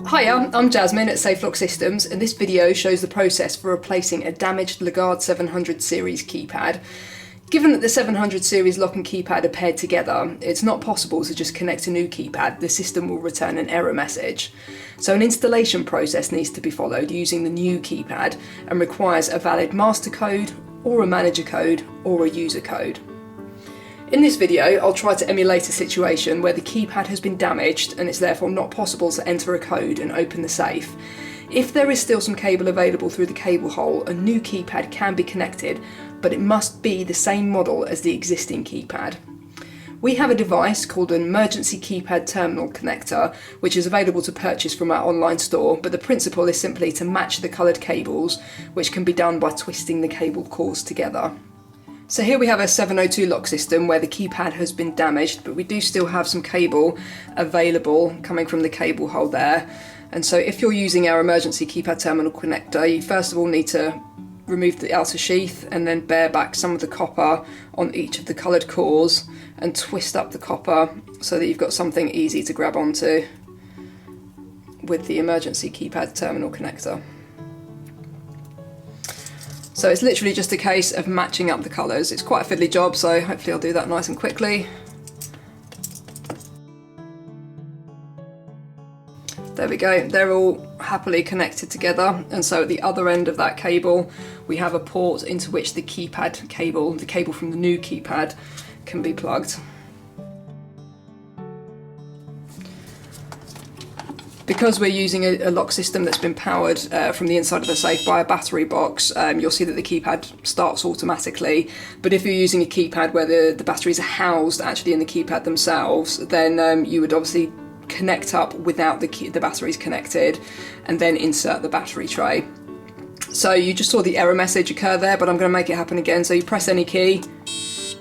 Hiya, I'm Jasmine at Safe Lock Systems, and this video shows the process for replacing a damaged GARD 700 series keypad. Given that the 700 series lock and keypad are paired together, it's not possible to just connect a new keypad. The system will return an error message. So an installation process needs to be followed using the new keypad and requires a valid master code or a manager code or a user code. In this video, I'll try to emulate a situation where the keypad has been damaged and it's therefore not possible to enter a code and open the safe. If there is still some cable available through the cable hole, a new keypad can be connected, but it must be the same model as the existing keypad. We have a device called an emergency keypad terminal connector, which is available to purchase from our online store, but the principle is simply to match the coloured cables, which can be done by twisting the cable cords together. So here we have a 702 lock system where the keypad has been damaged, but we do still have some cable available coming from the cable hole there. And so if you're using our emergency keypad terminal connector, you first of all need to remove the outer sheath and then bare back some of the copper on each of the coloured cores and twist up the copper so that you've got something easy to grab onto with the emergency keypad terminal connector. So it's literally just a case of matching up the colours. It's quite a fiddly job, so hopefully I'll do that nice and quickly. There we go, they're all happily connected together, and so at the other end of that cable we have a port into which the keypad cable, the cable from the new keypad, can be plugged. Because we're using a lock system that's been powered from the inside of the safe by a battery box, you'll see that the keypad starts automatically. But if you're using a keypad where the batteries are housed actually in the keypad themselves, then you would obviously connect up without the batteries connected and then insert the battery tray. So you just saw the error message occur there, but I'm going to make it happen again. So you press any key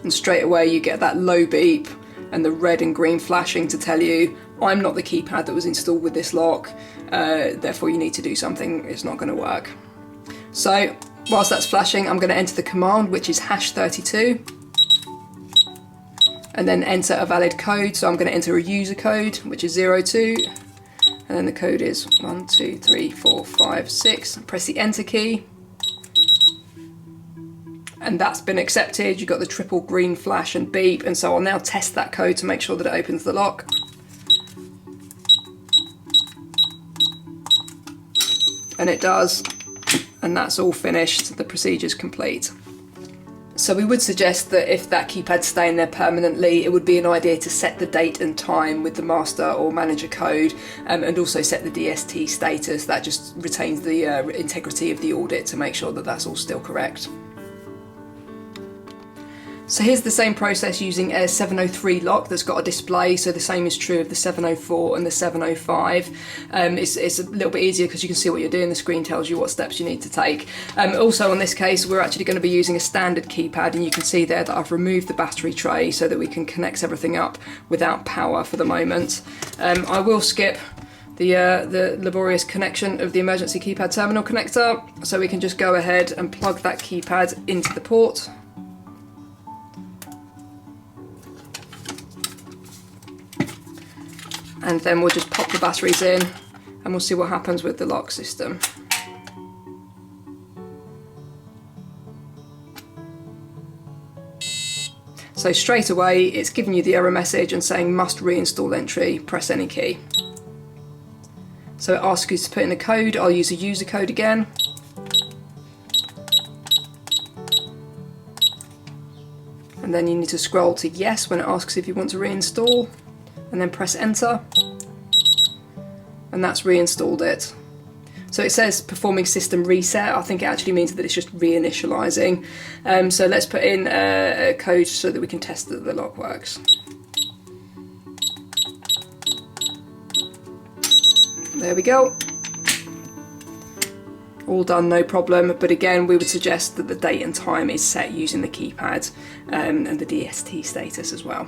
and straight away you get that low beep and the red and green flashing to tell you, I'm not the keypad that was installed with this lock, therefore you need to do something, it's not going to work. So whilst that's flashing, I'm going to enter the command, which is #32, and then enter a valid code. So I'm going to enter a user code, which is 02, and then the code is 1, 2, 3, 4, 5, 6. Press the enter key, and that's been accepted. You've got the triple green flash and beep, and so I'll now test that code to make sure that it opens the lock. And it does, and that's all finished, the procedure's complete. So we would suggest that if that keypad's staying there permanently, it would be an idea to set the date and time with the master or manager code, and also set the DST status. That just retains the integrity of the audit to make sure that that's all still correct. So here's the same process using a 703 lock that's got a display, so the same is true of the 704 and the 705. It's a little bit easier because you can see what you're doing, the screen tells you what steps you need to take. Also in this case we're actually going to be using a standard keypad, and you can see there that I've removed the battery tray so that we can connect everything up without power for the moment. I will skip the laborious connection of the emergency keypad terminal connector, so we can just go ahead and plug that keypad into the port. And then we'll just pop the batteries in and we'll see what happens with the lock system. So straight away it's giving you the error message and saying must reinstall entry, press any key. So it asks you to put in a code. I'll use a user code again. And then you need to scroll to yes when it asks if you want to reinstall, and then press enter, and that's reinstalled it. So it says performing system reset. I think it actually means that it's just reinitializing. So let's put in a code so that we can test that the lock works. There we go. All done, no problem, but again we would suggest that the date and time is set using the keypad and the DST status as well.